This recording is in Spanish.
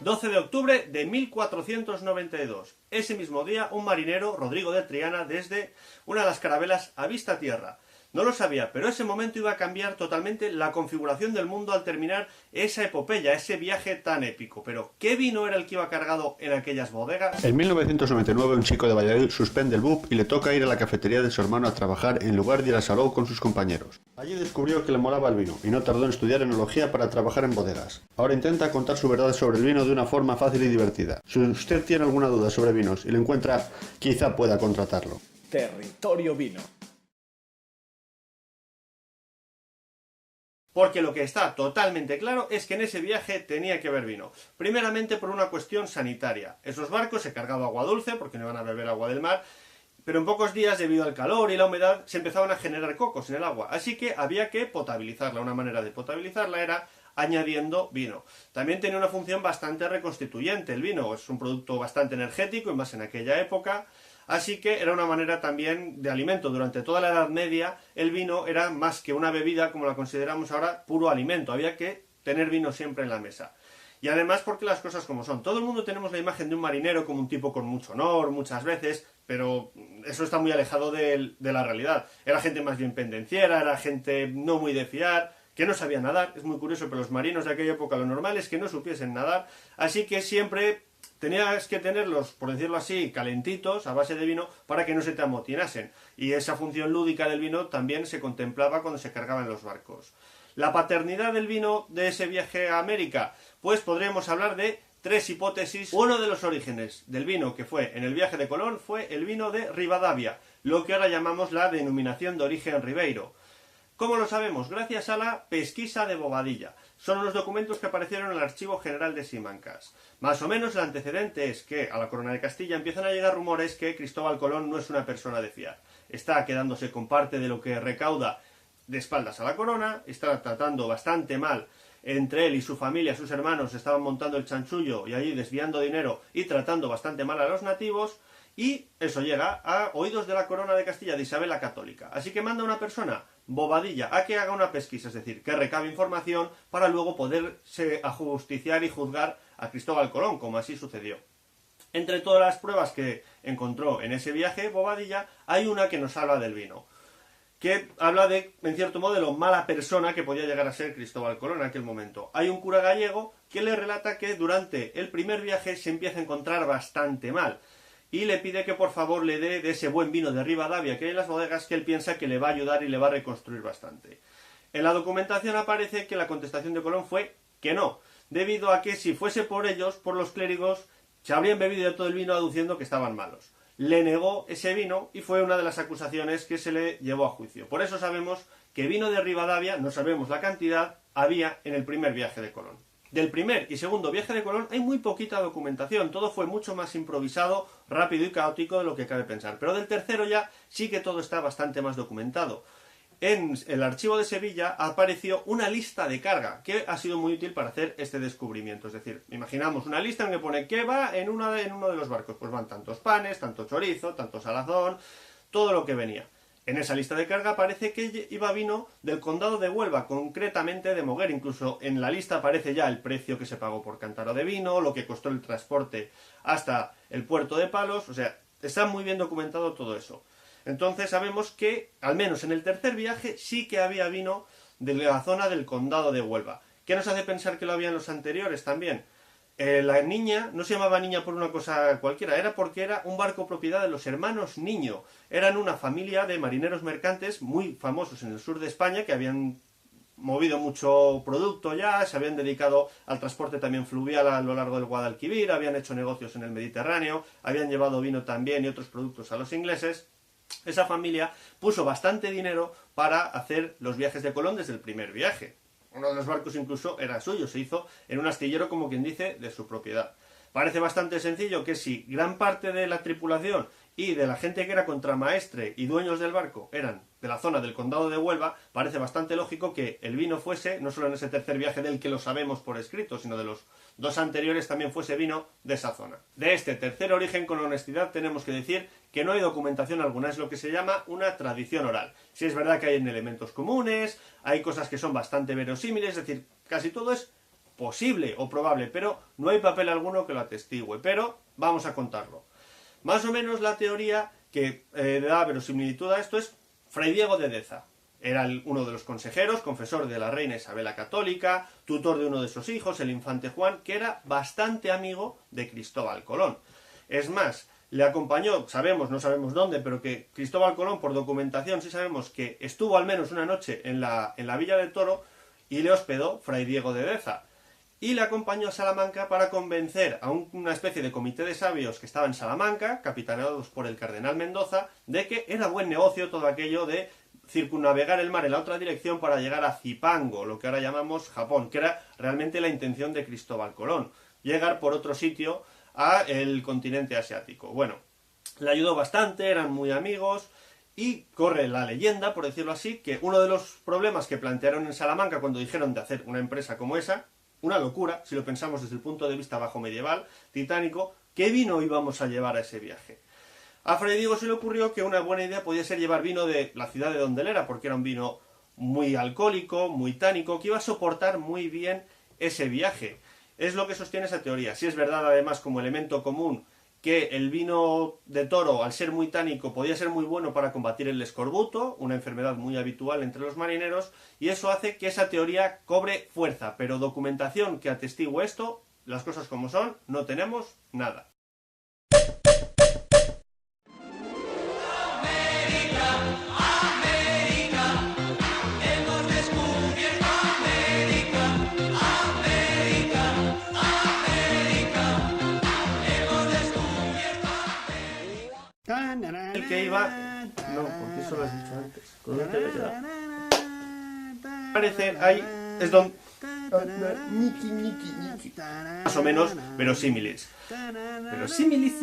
12 de octubre de 1492. Ese mismo día, un marinero, Rodrigo de Triana, desde una de las carabelas avista tierra. No lo sabía, pero ese momento iba a cambiar totalmente la configuración del mundo al terminar esa epopeya, ese viaje tan épico. Pero, ¿qué vino era el que iba cargado en aquellas bodegas? En 1999 un chico de Valladolid suspende el BUP y le toca ir a la cafetería de su hermano a trabajar en lugar de ir a Salou con sus compañeros. Allí descubrió que le molaba el vino y no tardó en estudiar enología para trabajar en bodegas. Ahora intenta contar su verdad sobre el vino de una forma fácil y divertida. Si usted tiene alguna duda sobre vinos y lo encuentra, quizá pueda contratarlo. Territorio Vino. Porque lo que está totalmente claro es que en ese viaje tenía que haber vino. Primeramente por una cuestión sanitaria. Esos barcos se cargaban agua dulce porque no iban a beber agua del mar, pero en pocos días, debido al calor y la humedad, se empezaban a generar cocos en el agua. Así que había que potabilizarla. Una manera de potabilizarla era añadiendo vino. También tenía una función bastante reconstituyente. El vino es un producto bastante energético, y más en aquella época. Así que era una manera también de alimento. Durante toda la Edad Media el vino era más que una bebida como la consideramos ahora, puro alimento. Había que tener vino siempre en la mesa. Y además porque las cosas como son. Todo el mundo tenemos la imagen de un marinero como un tipo con mucho honor muchas veces, pero eso está muy alejado de la realidad. Era gente más bien pendenciera, era gente no muy de fiar, que no sabía nadar. Es muy curioso, pero los marinos de aquella época lo normal es que no supiesen nadar, así que siempre tenías que tenerlos, por decirlo así, calentitos, a base de vino, para que no se te amotinasen. Y esa función lúdica del vino también se contemplaba cuando se cargaban los barcos. La paternidad del vino de ese viaje a América, pues podríamos hablar de tres hipótesis. Uno de los orígenes del vino que fue en el viaje de Colón fue el vino de Rivadavia, lo que ahora llamamos la denominación de origen Ribeiro. ¿Cómo lo sabemos? Gracias a la pesquisa de Bobadilla. Son unos documentos que aparecieron en el Archivo General de Simancas. Más o menos el antecedente es que a la Corona de Castilla empiezan a llegar rumores que Cristóbal Colón no es una persona de fiar. Está quedándose con parte de lo que recauda de espaldas a la corona, está tratando bastante mal entre él y su familia, sus hermanos estaban montando el chanchullo y allí desviando dinero y tratando bastante mal a los nativos. Y eso llega a oídos de la Corona de Castilla, de Isabel la Católica. Así que manda a una persona, Bobadilla, a que haga una pesquisa, es decir, que recabe información para luego poderse ajusticiar y juzgar a Cristóbal Colón, como así sucedió. Entre todas las pruebas que encontró en ese viaje, Bobadilla, hay una que nos habla del vino, que habla de, en cierto modo, de lo mala persona que podía llegar a ser Cristóbal Colón en aquel momento. Hay un cura gallego que le relata que durante el primer viaje se empieza a encontrar bastante mal, y le pide que por favor le dé de ese buen vino de Rivadavia que hay en las bodegas, que él piensa que le va a ayudar y le va a reconstruir bastante. En la documentación aparece que la contestación de Colón fue que no, debido a que si fuese por ellos, por los clérigos, se habrían bebido todo el vino aduciendo que estaban malos. Le negó ese vino y fue una de las acusaciones que se le llevó a juicio. Por eso sabemos que vino de Rivadavia, no sabemos la cantidad, había en el primer viaje de Colón. Del primer y segundo viaje de Colón hay muy poquita documentación, todo fue mucho más improvisado, rápido y caótico de lo que cabe pensar. Pero del tercero ya sí que todo está bastante más documentado. En el archivo de Sevilla apareció una lista de carga, que ha sido muy útil para hacer este descubrimiento. Es decir, imaginamos una lista en que pone ¿qué va en uno de los barcos? Pues van tantos panes, tanto chorizo, tanto salazón, todo lo que venía. En esa lista de carga aparece que iba vino del condado de Huelva, concretamente de Moguer. Incluso en la lista aparece ya el precio que se pagó por cántaro de vino, lo que costó el transporte hasta el puerto de Palos. O sea, está muy bien documentado todo eso. Entonces sabemos que, al menos en el tercer viaje, sí que había vino de la zona del condado de Huelva. ¿Qué nos hace pensar que lo había en los anteriores también? La niña no se llamaba Niña por una cosa cualquiera, era porque era un barco propiedad de los hermanos Niño. Eran una familia de marineros mercantes muy famosos en el sur de España, que habían movido mucho producto ya, se habían dedicado al transporte también fluvial a lo largo del Guadalquivir, habían hecho negocios en el Mediterráneo, habían llevado vino también y otros productos a los ingleses. Esa familia puso bastante dinero para hacer los viajes de Colón desde el primer viaje. Uno de los barcos incluso era suyo, se hizo en un astillero, como quien dice, de su propiedad. Parece bastante sencillo que si gran parte de la tripulación y de la gente que era contramaestre y dueños del barco eran de la zona del condado de Huelva, parece bastante lógico que el vino fuese, no solo en ese tercer viaje del que lo sabemos por escrito, sino de los dos anteriores también fuese vino de esa zona. De este tercer origen, con honestidad, tenemos que decir que no hay documentación alguna, es lo que se llama una tradición oral. Sí es verdad que hay elementos comunes, hay cosas que son bastante verosímiles, es decir, casi todo es posible o probable, pero no hay papel alguno que lo atestigüe, pero vamos a contarlo. Más o menos la teoría que da verosimilitud a esto es Fray Diego de Deza. Era uno de los consejeros, confesor de la reina Isabel la Católica, tutor de uno de sus hijos, el infante Juan, que era bastante amigo de Cristóbal Colón. Es más, le acompañó, sabemos, no sabemos dónde, pero que Cristóbal Colón, por documentación, sí sabemos que estuvo al menos una noche en la Villa del Toro y le hospedó Fray Diego de Deza. Y le acompañó a Salamanca para convencer a una especie de comité de sabios que estaba en Salamanca, capitaneados por el cardenal Mendoza, de que era buen negocio todo aquello de circunnavegar el mar en la otra dirección para llegar a Zipango, lo que ahora llamamos Japón, que era realmente la intención de Cristóbal Colón, llegar por otro sitio a el continente asiático. Bueno, le ayudó bastante, eran muy amigos, y corre la leyenda, por decirlo así, que uno de los problemas que plantearon en Salamanca cuando dijeron de hacer una empresa como esa, una locura, si lo pensamos desde el punto de vista bajo medieval, titánico, ¿qué vino íbamos a llevar a ese viaje? A Fray Diego se le ocurrió que una buena idea podía ser llevar vino de la ciudad de donde él era, porque era un vino muy alcohólico, muy tánico, que iba a soportar muy bien ese viaje. Es lo que sostiene esa teoría. Si es verdad, además, como elemento común, que el vino de toro, al ser muy tánico, podía ser muy bueno para combatir el escorbuto, una enfermedad muy habitual entre los marineros, y eso hace que esa teoría cobre fuerza, pero documentación que atestigue esto, las cosas como son, no tenemos nada. El que iba... No, porque eso lo has dicho antes. ¿Con dónde te había quedado? Parece, ahí es donde... Más o menos verosímiles. Verosímiles.